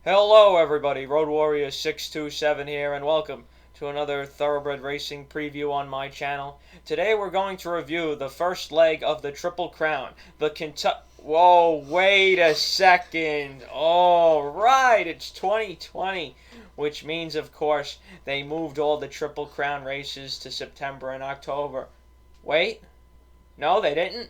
Hello everybody, Road Warrior 627 here, and welcome to another Thoroughbred Racing preview on my channel. Today we're going to review the first leg of the Triple Crown, the Kentucky... Whoa, wait a second. Alright, it's 2020, which means, of course, they moved all the Triple Crown races to September and October. Wait? No, they didn't?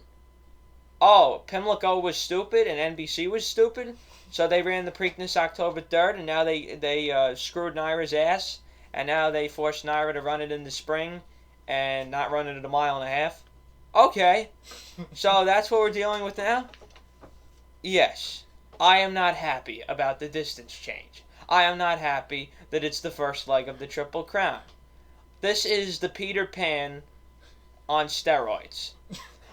Oh, Pimlico was stupid and NBC was stupid? So they ran the Preakness October 3rd, and now they screwed NYRA's ass, and now they forced NYRA to run it in the spring and not run it at a mile and a half? Okay, so that's what we're dealing with now? Yes, I am not happy about the distance change. I am not happy that it's the first leg of the Triple Crown. This is the Peter Pan on steroids.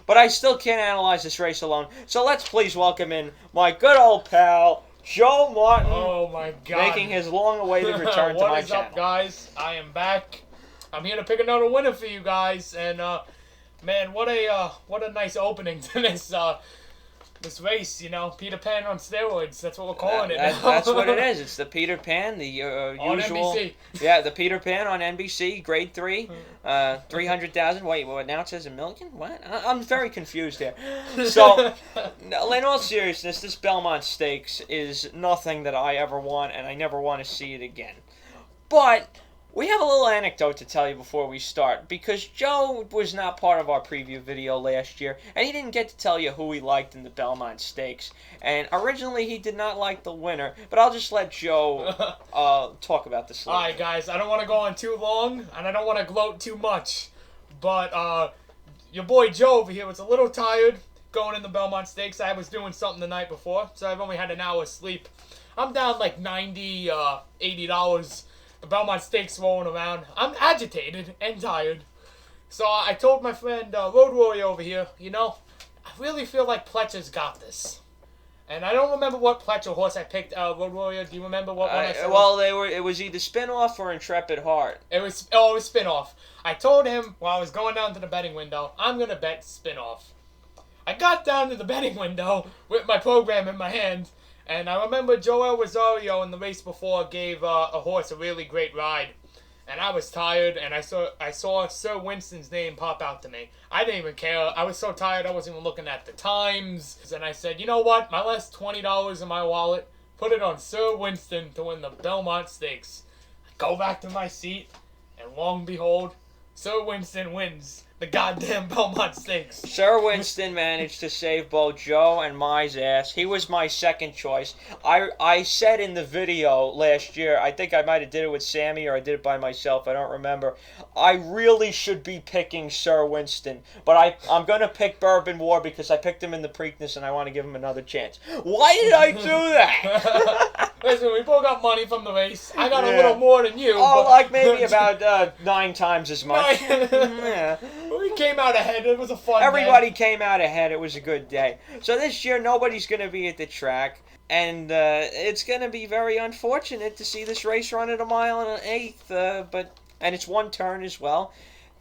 But I still can't analyze this race alone, so let's please welcome in my good old pal, Joe Martin. Oh my God. Making his long-awaited return to my channel. What is up, guys? I am back. I'm here to pick another winner for you guys, and man, what a nice opening to this race. You know, Peter Pan on steroids. That's what we're calling it. That's what it is. It's the Peter Pan, the on usual. NBC. Yeah, the Peter Pan on NBC, Grade 3, 300,000. Wait, well, now it says a million? What? I'm very confused here. So, in all seriousness, this Belmont Stakes is nothing that I ever want, and I never want to see it again. But we have a little anecdote to tell you before we start, because Joe was not part of our preview video last year, and he didn't get to tell you who he liked in the Belmont Stakes. And originally he did not like the winner, but I'll just let Joe talk about this. Alright, guys, I don't want to go on too long, and I don't want to gloat too much, but your boy Joe over here was a little tired going in the Belmont Stakes. I was doing something the night before, so I've only had an hour's sleep. I'm down like $90, $80. The Belmont Stakes rolling around. I'm agitated and tired. So I told my friend Road Warrior over here, you know, I really feel like Pletcher's got this. And I don't remember what Pletcher horse I picked, Road Warrior. Do you remember what one I said? Well, it was either Spinoff or Intrepid Heart. It was Spinoff. I told him while I was going down to the betting window, I'm going to bet Spinoff. I got down to the betting window with my program in my hand. And I remember Joel Rosario in the race before gave a horse a really great ride. And I was tired, and I saw Sir Winston's name pop out to me. I didn't even care. I was so tired I wasn't even looking at the times. And I said, you know what? My last $20 in my wallet, put it on Sir Winston to win the Belmont Stakes. I go back to my seat, and lo and behold, Sir Winston wins the goddamn Belmont Stakes. Sir Winston managed to save both Joe and my ass. He was my second choice. I said in the video last year, I think I might have did it with Sammy or I did it by myself, I don't remember. I really should be picking Sir Winston, but I'm going to pick Bourbon War because I picked him in the Preakness and I want to give him another chance. Why did I do that? Listen, we both got money from the race. I got a little more than you. Oh, like maybe about 9 times as much. Yeah. We came out ahead. It was a fun Everybody day. came out ahead. It was a good day. So this year, nobody's going to be at the track. And it's going to be very unfortunate to see this race run at a mile and an eighth. And it's one turn as well.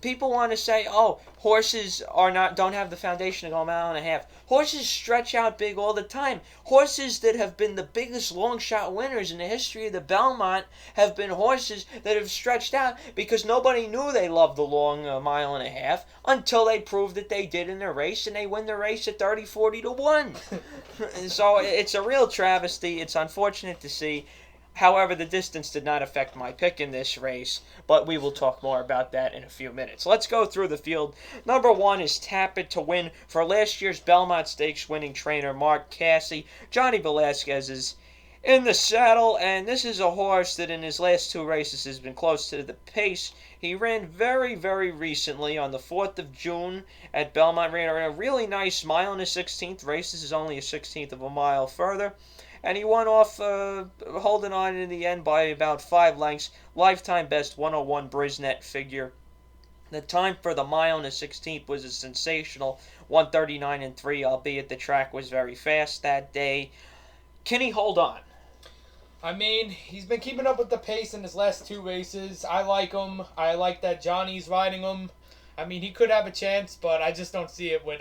People want to say, oh, horses don't have the foundation to go a mile and a half. Horses stretch out big all the time. Horses that have been the biggest long shot winners in the history of the Belmont have been horses that have stretched out because nobody knew they loved the long mile and a half until they proved that they did in the race, and they win the race at 30, 40 to 1. So it's a real travesty. It's unfortunate to see. However, the distance did not affect my pick in this race, but we will talk more about that in a few minutes. Let's go through the field. Number 1 is Tap It to Win for last year's Belmont Stakes winning trainer Mark Cassie. Johnny Velasquez is in the saddle, and this is a horse that in his last 2 races has been close to the pace. He ran very, very recently on the 4th of June at Belmont. Ran a really nice mile and a 16th race. This is only a 16th of a mile further. And he won off holding on in the end by about 5 lengths. Lifetime best 101 Brisnet figure. The time for the mile and the 16th was a sensational 1:39 and 3, albeit the track was very fast that day. Can he hold on? I mean, he's been keeping up with the pace in his last 2 races. I like him. I like that Johnny's riding him. I mean, he could have a chance, but I just don't see it with,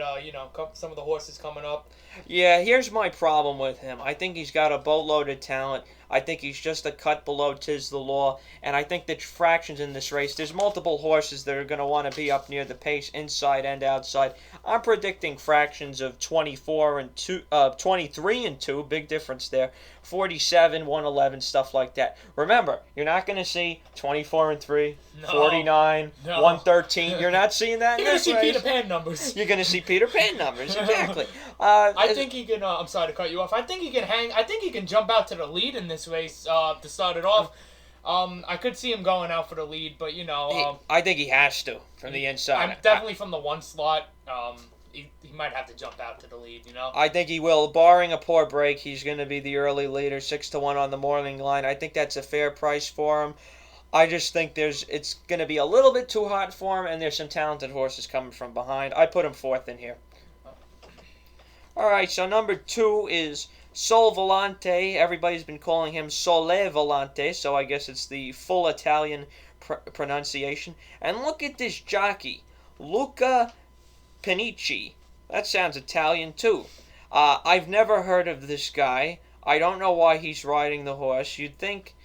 some of the horses coming up. Yeah, here's my problem with him. I think he's got a boatload of talent. I think he's just a cut below Tiz the Law, and I think the fractions in this race, there's multiple horses that are going to want to be up near the pace, inside and outside. I'm predicting fractions of 24 and 2, 23 and 2, big difference there, 47, 111, stuff like that. Remember, you're not going to see 24 and 3, 49, 113. You're not seeing that in this race. You're going to see Peter Pan numbers. You're going to see Peter Pan numbers, exactly. I think he can, I'm sorry to cut you off, I think he can I think he can jump out to the lead in this race to start it off. I could see him going out for the lead, but I think he has to from the inside. I'm definitely from the 1 slot. He might have to jump out to the lead, I think he will. Barring a poor break, he's going to be the early leader, 6-1 on the morning line. I think that's a fair price for him. I just think it's going to be a little bit too hot for him, and there's some talented horses coming from behind. I put him 4th in here. All right, so number 2 is Sol Volante. Everybody's been calling him Sole Volante, so I guess it's the full Italian pronunciation. And look at this jockey, Luca Panici. That sounds Italian too. I've never heard of this guy. I don't know why he's riding the horse. You'd think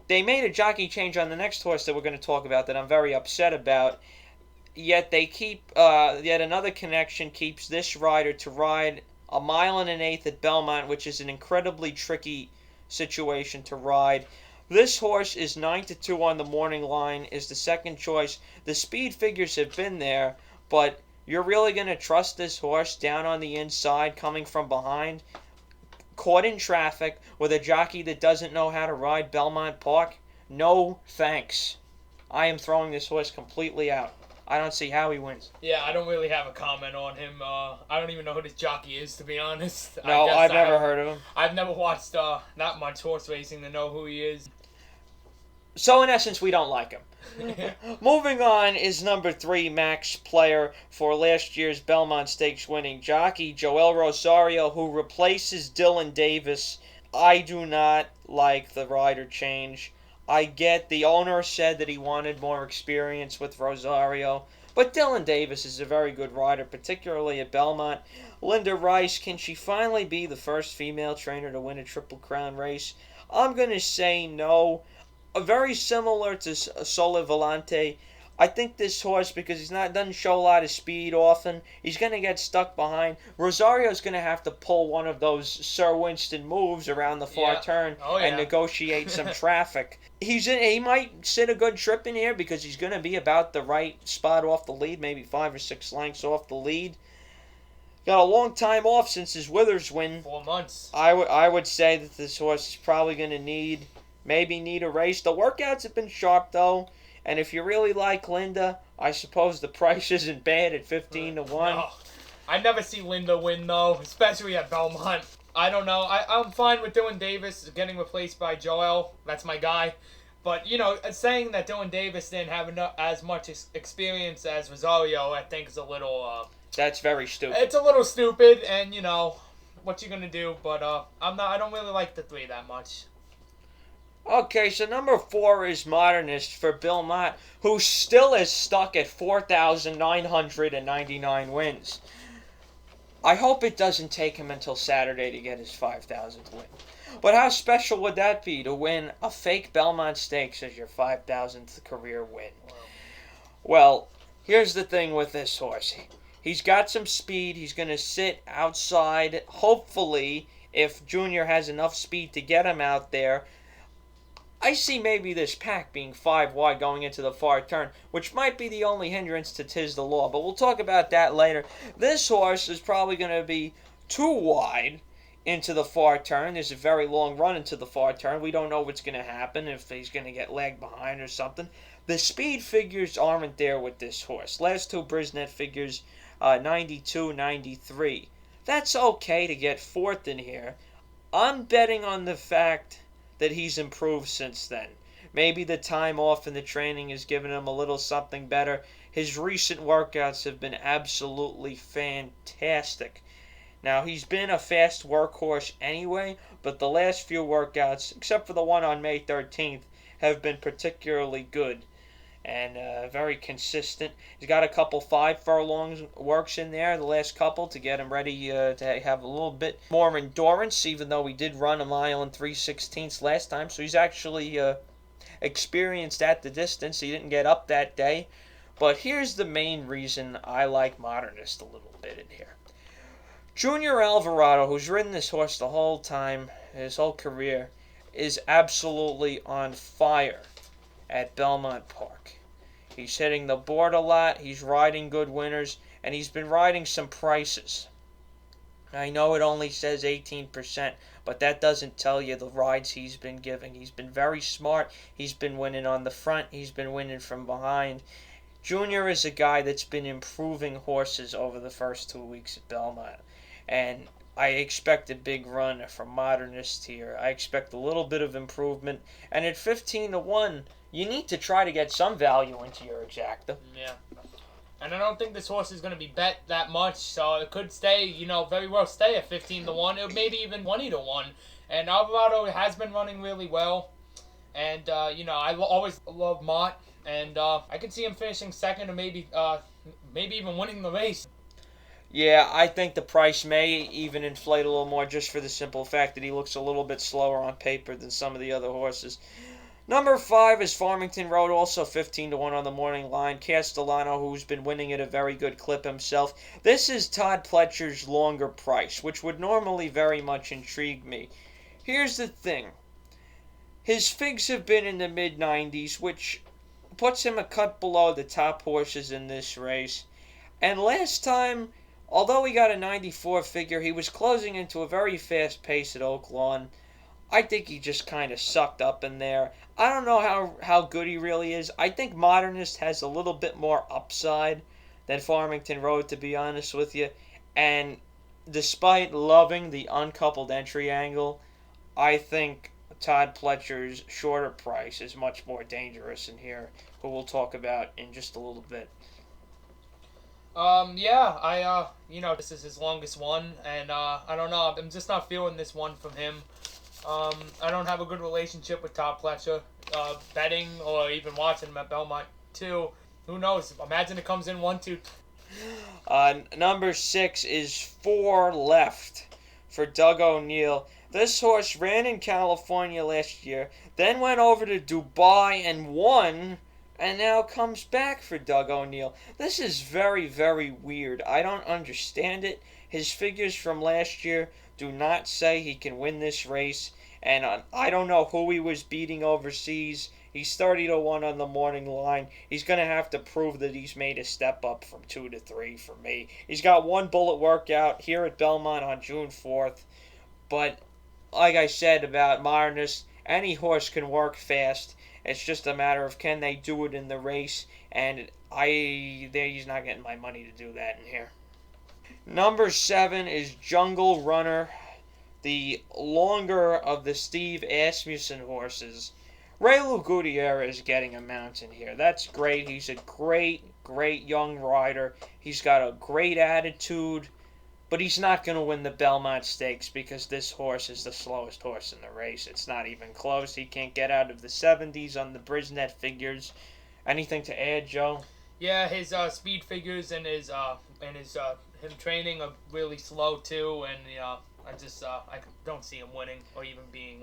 they made a jockey change on the next horse that we're going to talk about that I'm very upset about. Yet they keep, yet another connection keeps this rider to ride 1 1/8 at Belmont, which is an incredibly tricky situation to ride. This horse is 9-2 on the morning line, is the second choice. The speed figures have been there, but you're really going to trust this horse down on the inside, coming from behind, caught in traffic, with a jockey that doesn't know how to ride Belmont Park? No thanks. I am throwing this horse completely out. I don't see how he wins. Yeah, I don't really have a comment on him. I don't even know who this jockey is, to be honest. No, I've never heard of him. I've never watched that much horse racing to know who he is. So, in essence, we don't like him. Moving on is number 3 max player for last year's Belmont Stakes winning jockey, Joel Rosario, who replaces Dylan Davis. I do not like the rider change. I get the owner said that he wanted more experience with Rosario, but Dylan Davis is a very good rider, particularly at Belmont. Linda Rice, can she finally be the first female trainer to win a Triple Crown race? I'm going to say no. Very similar to Sole Volante. I think this horse, because he's doesn't show a lot of speed often, he's going to get stuck behind. Rosario's going to have to pull one of those Sir Winston moves around the far turn and negotiate some traffic. He might sit a good trip in here because he's going to be about the right spot off the lead, maybe 5 or 6 lengths off the lead. Got a long time off since his Withers win. 4 months. I would say that this horse is probably going to need a race. The workouts have been sharp, though. And if you really like Linda, I suppose the price isn't bad at 15-1. No. I never see Linda win, though, especially at Belmont. I don't know. I'm fine with Dylan Davis getting replaced by Joel. That's my guy. But, saying that Dylan Davis didn't have as much experience as Rosario, I think is a little... That's very stupid. It's a little stupid, and, what you going to do. But I don't really like the 3 that much. Okay, so number 4 is Modernist for Bill Mott, who still is stuck at 4,999 wins. I hope it doesn't take him until Saturday to get his 5,000th win. But how special would that be to win a fake Belmont Stakes as your 5,000th career win? Well, here's the thing with this horse. He's got some speed. He's going to sit outside. Hopefully, if Junior has enough speed to get him out there, I see maybe this pack being 5 wide going into the far turn, which might be the only hindrance to Tiz the Law, but we'll talk about that later. This horse is probably going to be 2 wide into the far turn. There's a very long run into the far turn. We don't know what's going to happen, if he's going to get lagged behind or something. The speed figures aren't there with this horse. Last 2 Brisnet figures, 92, 93. That's okay to get 4th in here. I'm betting on the fact that he's improved since then. Maybe the time off in the training has given him a little something better. His recent workouts have been absolutely fantastic. Now, he's been a fast workhorse anyway, but the last few workouts, except for the one on May 13th, have been particularly good. and very consistent. He's got a couple 5 furlongs works in there, the last couple, to get him ready to have a little bit more endurance, even though he did run a mile and 3/16 last time. So he's actually experienced at the distance. He didn't get up that day. But here's the main reason I like Modernist a little bit in here. Junior Alvarado, who's ridden this horse the whole time, his whole career, is absolutely on fire at Belmont Park. He's hitting the board a lot, he's riding good winners, and he's been riding some prices. I know it only says 18%, but that doesn't tell you the rides he's been giving. He's been very smart, he's been winning on the front, he's been winning from behind. Junior is a guy that's been improving horses over the first 2 weeks at Belmont, and I expect a big run from Modernist here. I expect a little bit of improvement, and at 15-1, you need to try to get some value into your exacta. Yeah. And I don't think this horse is going to be bet that much, so it could stay, very well stay at 15-1, or maybe even 20-1. And Alvarado has been running really well, and I always love Mott, and I can see him finishing second, or maybe even winning the race. Yeah, I think the price may even inflate a little more, just for the simple fact that he looks a little bit slower on paper than some of the other horses. Number 5 is Farmington Road, also 15-1 on the morning line. Castellano, who's been winning at a very good clip himself. This is Todd Pletcher's longer price, which would normally very much intrigue me. Here's the thing. His figs have been in the mid-90s, which puts him a cut below the top horses in this race. And last time, although he got a 94 figure, he was closing into a very fast pace at Oak Lawn. I think he just kind of sucked up in there. I don't know how good he really is. I think Modernist has a little bit more upside than Farmington Road, to be honest with you. And despite loving the uncoupled entry angle, I think Todd Pletcher's shorter price is much more dangerous in here, who we'll talk about in just a little bit. This is his longest one, and I don't know, I'm just not feeling this one from him. I don't have a good relationship with Todd Pletcher, betting or even watching him at Belmont too. Who knows? Imagine it comes in 1-2. Number 6 is 4 Left for Doug O'Neill. This horse ran in California last year, then went over to Dubai and won, and now comes back for Doug O'Neill. This is very, very weird. I don't understand it. His figures from last year do not say he can win this race, and I don't know who he was beating overseas. He's 30-1 on the morning line. He's going to have to prove that he's made a step up from 2-3 for me. He's got one bullet workout here at Belmont on June 4th, but like I said about Modernist, any horse can work fast. It's just a matter of can they do it in the race, and he's not getting my money to do that in here. Number 7 is Jungle Runner, the longer of the Steve Asmussen horses. Raylu Gutierrez is getting a mount in here. That's great. He's a great, great young rider. He's got a great attitude, but he's not going to win the Belmont Stakes because this horse is the slowest horse in the race. It's not even close. He can't get out of the 70s on the Brisnet figures. Anything to add, Joe? Yeah, his speed figures and his him training are really slow too, and I don't see him winning or even being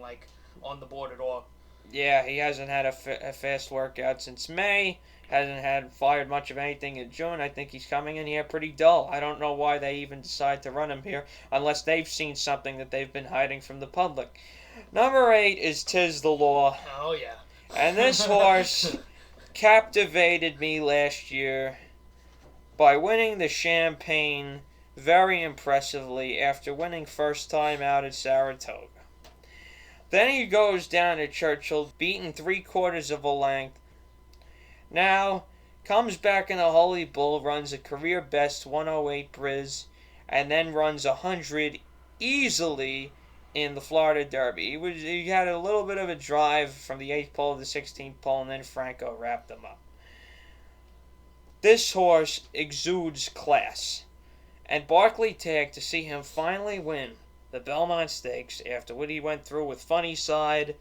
on the board at all. Yeah, he hasn't had a fast workout since May. Hasn't fired much of anything in June. I think he's coming in here pretty dull. I don't know why they even decide to run him here, unless they've seen something that they've been hiding from the public. Number 8 is Tiz the Law. Oh yeah. And this horse captivated me last year by winning the Champagne very impressively after winning first time out at Saratoga. Then he goes down to Churchill, beaten 3/4 of a length. Now, comes back in the Holy Bull, runs a career best 108 Briz, and then runs 100 easily in the Florida Derby. He had a little bit of a drive from the 8th pole to the 16th pole, and then Franco wrapped him up. This horse exudes class, and Barclay tagged to see him finally win the Belmont Stakes after what he went through with Funny Side,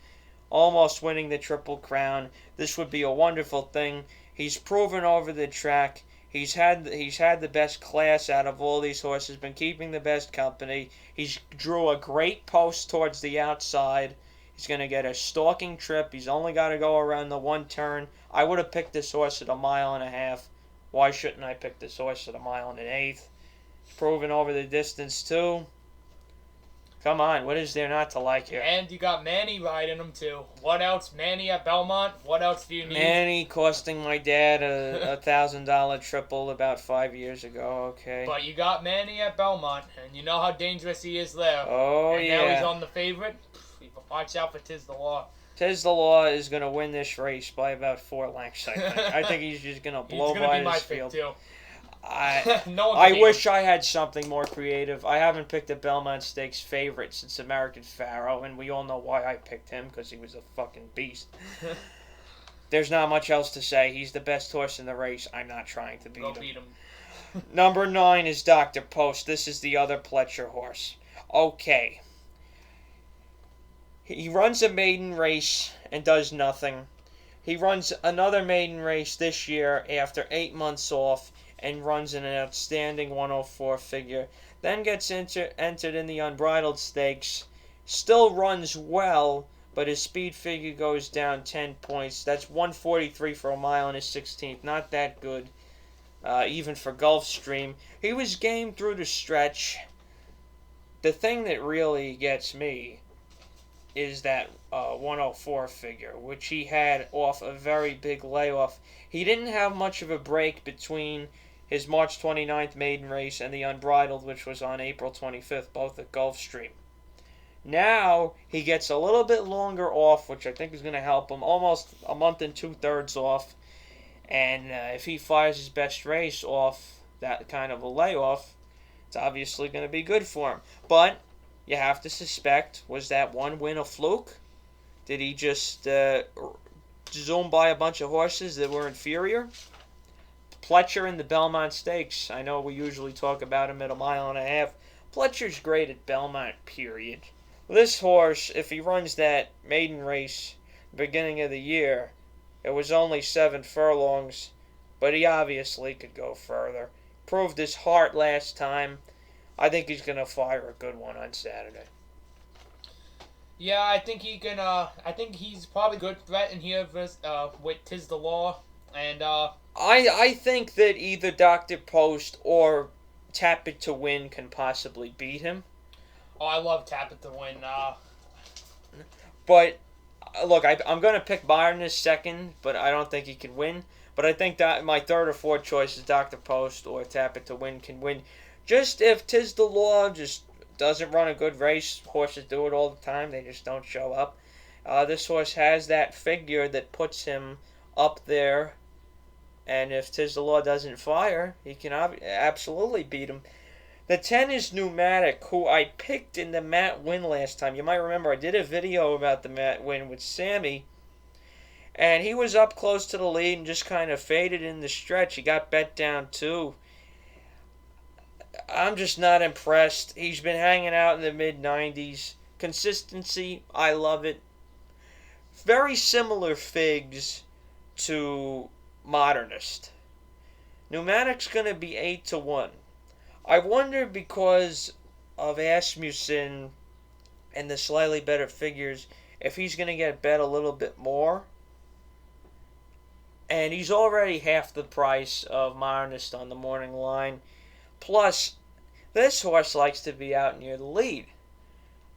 almost winning the Triple Crown. This would be a wonderful thing. He's proven over the track. He's had the best class out of all these horses. Been keeping the best company. He's drew a great post towards the outside. He's going to get a stalking trip. He's only got to go around the one turn. I would have picked this horse at 1.5 miles. Why shouldn't I pick this horse at 1 1/8 miles? He's proven over the distance too. Come on, what is there not to like here? And you got Manny riding him too. What else? Manny at Belmont. What else do you need? Manny costing my dad a $1,000 triple about 5 years ago. Okay. But you got Manny at Belmont, and you know how dangerous he is there. Oh, and yeah. Now he's on the favorite. Watch out for Tiz the Law. Tiz the Law is going to win this race by about 4 lengths, I think. I think he's just going to blow by this field. Too. I wish I had something more creative. I haven't picked a Belmont Stakes favorite since American Pharaoh, and we all know why I picked him, because he was a fucking beast. There's not much else to say. He's the best horse in the race. I'm not trying to beat him. Number 9 is Dr. Post. This is the other Pletcher horse. Okay. He runs a maiden race and does nothing. He runs another maiden race this year after 8 months off and runs an outstanding 104 figure. Then gets entered in the Unbridled Stakes. Still runs well, but his speed figure goes down 10 points. That's 143 for 1 mile and a 16th. Not that good, even for Gulfstream. He was game through the stretch. The thing that really gets me is that 104 figure, which he had off a very big layoff. He didn't have much of a break between his March 29th maiden race and the Unbridled, which was on April 25th, both at Gulfstream. Now he gets a little bit longer off, which I think is going to help him, almost a month and 2/3 off. And if he fires his best race off that kind of a layoff, it's obviously going to be good for him. But you have to suspect, was that one win a fluke? Did he just zoom by a bunch of horses that were inferior? Pletcher in the Belmont Stakes. I know we usually talk about him at 1.5 miles. Pletcher's great at Belmont, period. This horse, if he runs that maiden race beginning of the year, it was only 7 furlongs, but he obviously could go further. Proved his heart last time. I think he's going to fire a good one on Saturday. Yeah, I think he can. I think he's probably a good threat in here with Tiz the Law, and I think that either Dr. Post or Tap It to Win can possibly beat him. Oh, I love Tap It to Win. But look, I'm going to pick Byron as second, but I don't think he can win. But I think that my third or fourth choice is Dr. Post or Tap It to Win can win. Just if Tiz the Law just doesn't run a good race, horses do it all the time, they just don't show up. This horse has that figure that puts him up there, and if Tiz the Law doesn't fire, he can absolutely beat him. The 10 is Pneumatic, who I picked in the Matt win last time. You might remember I did a video about the Matt win with Sammy, and he was up close to the lead and just kind of faded in the stretch. He got bet down too. I'm just not impressed. He's been hanging out in the mid-90s. Consistency, I love it. Very similar figs to Modernist. Pneumatic's going to be 8-1. I wonder, because of Asmussen and the slightly better figures, if he's going to get bet a little bit more. And he's already half the price of Modernist on the morning line. Plus, this horse likes to be out near the lead.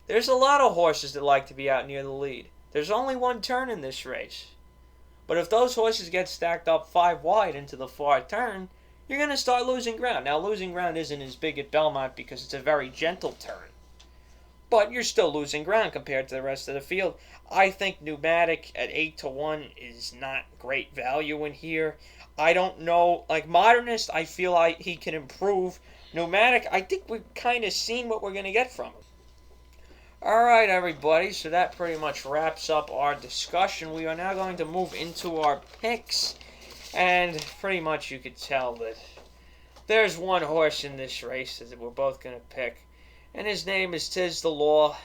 There's a lot of horses that like to be out near the lead. There's only one turn in this race. But if those horses get stacked up 5 wide into the far turn, you're going to start losing ground. Now, losing ground isn't as big at Belmont because it's a very gentle turn. But you're still losing ground compared to the rest of the field. I think Pneumatic at 8-1 is not great value in here. I don't know. Like Modernist, I feel like he can improve. Pneumatic, I think we've kind of seen what we're going to get from him. Alright, everybody. So that pretty much wraps up our discussion. We are now going to move into our picks. And pretty much you could tell that there's one horse in this race that we're both going to pick. And his name is Tiz the Law.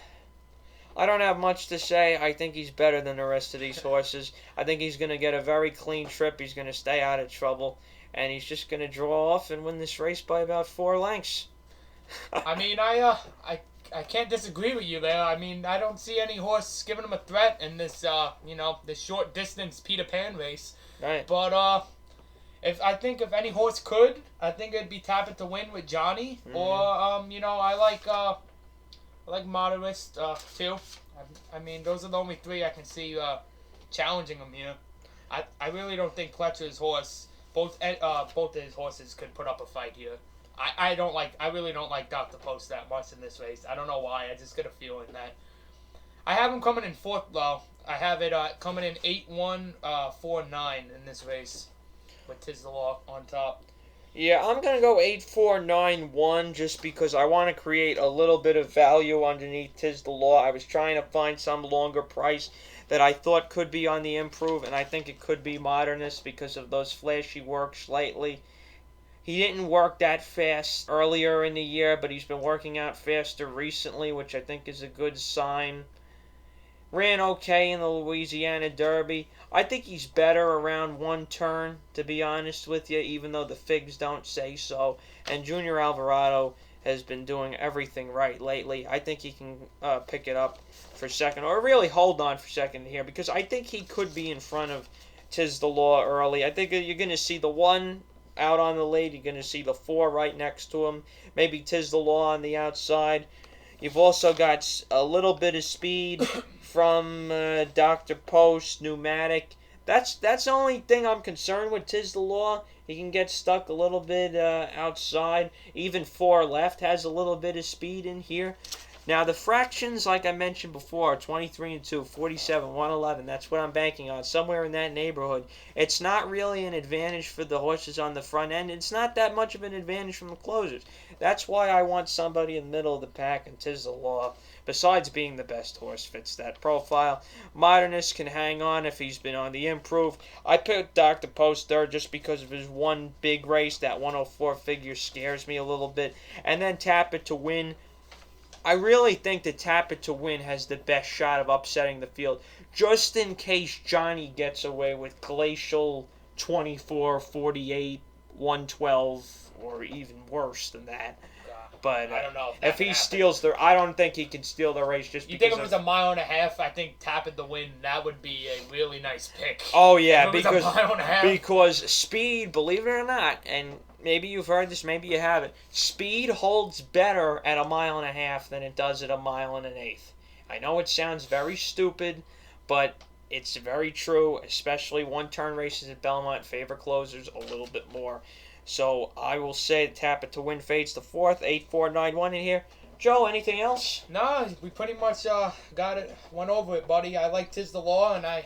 I don't have much to say. I think he's better than the rest of these horses. I think he's going to get a very clean trip. He's going to stay out of trouble. And he's just going to draw off and win this race by about 4 lengths. I mean, I can't disagree with you there. I mean, I don't see any horse giving him a threat in this, this short distance Peter Pan race. Right. But if any horse could, I think it'd be Tap It to Win with Johnny. Mm-hmm. Or I like Modernist too. I mean, those are the only 3 I can see challenging him here. I really don't think Pletcher's horse, both of his horses could put up a fight here. I really don't like Dr. Post that much in this race. I don't know why. I just get a feeling that. I have him coming in 4th though. I have it coming in 8-1, 4-9 in this race with Tiz the Law on top. Yeah, I'm going to go 8-4-9-1 just because I want to create a little bit of value underneath Tiz the Law. I was trying to find some longer price that I thought could be on the improve, and I think it could be Modernist because of those flashy works lately. He didn't work that fast earlier in the year, but he's been working out faster recently, which I think is a good sign. Ran okay in the Louisiana Derby. I think he's better around 1 turn, to be honest with you, even though the figs don't say so. And Junior Alvarado has been doing everything right lately. I think he can pick it up for second, or really hold on for second here, because I think he could be in front of Tiz the Law early. I think you're going to see the 1 out on the lead. You're going to see the 4 right next to him. Maybe Tiz the Law on the outside. You've also got a little bit of speed from Dr. Post, pneumatic. That's the only thing I'm concerned with Tiz the Law. He can get stuck a little bit outside. Even 4 left has a little bit of speed in here. Now, the fractions, like I mentioned before, 23 and 2, 47, 111. That's what I'm banking on, somewhere in that neighborhood. It's not really an advantage for the horses on the front end. It's not that much of an advantage from the closers. That's why I want somebody in the middle of the pack, and Tiz the Law, besides being the best horse, fits that profile. Modernist can hang on if he's been on the improve. I picked Dr. Post third just because of his one big race. That 104 figure scares me a little bit. And then Tap It to Win. I really think that Tap It to Win has the best shot of upsetting the field, just in case Johnny gets away with glacial 24, 48, 112, or even worse than that. But I don't know if he steals the, I don't think he can steal the race just You because think if it was a mile and a half, I think Tap It to Win, that would be a really nice pick. Oh yeah, if it was a mile and a half. because speed, believe it or not, and maybe you've heard this, maybe you haven't. Speed holds better at a mile and a half than it does at a mile and an eighth. I know it sounds very stupid, but it's very true, especially 1-turn races at Belmont favor closers a little bit more. So I will say Tap It to Win fades the 4th, 8-4-9-1 in here. Joe, anything else? Nah, we pretty much got it, went over it, buddy. I like Tiz the Law, and I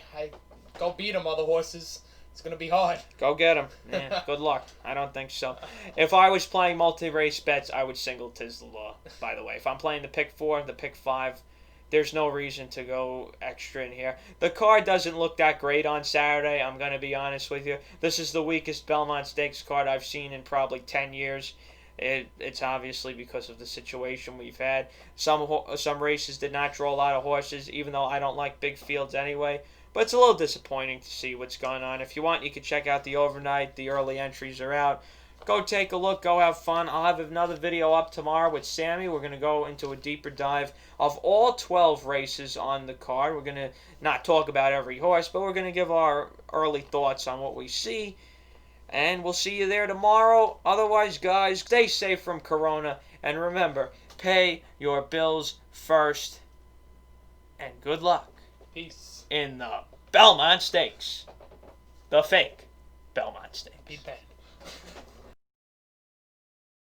go beat him, other horses. It's going to be hard. Go get him. Yeah, good luck. I don't think so. If I was playing multi-race bets, I would single Tiz the Law, by the way. If I'm playing the pick 4, the pick 5, there's no reason to go extra in here. The card doesn't look that great on Saturday, I'm going to be honest with you. This is the weakest Belmont Stakes card I've seen in probably 10 years. It's obviously because of the situation we've had. Some races did not draw a lot of horses, even though I don't like big fields anyway. But it's a little disappointing to see what's going on. If you want, you can check out the overnight. The early entries are out. Go take a look. Go have fun. I'll have another video up tomorrow with Sammy. We're going to go into a deeper dive of all 12 races on the card. We're going to not talk about every horse, but we're going to give our early thoughts on what we see. And we'll see you there tomorrow. Otherwise, guys, stay safe from Corona. And remember, pay your bills first. And good luck. Peace. In the Belmont Stakes. The fake Belmont Stakes. Be bad.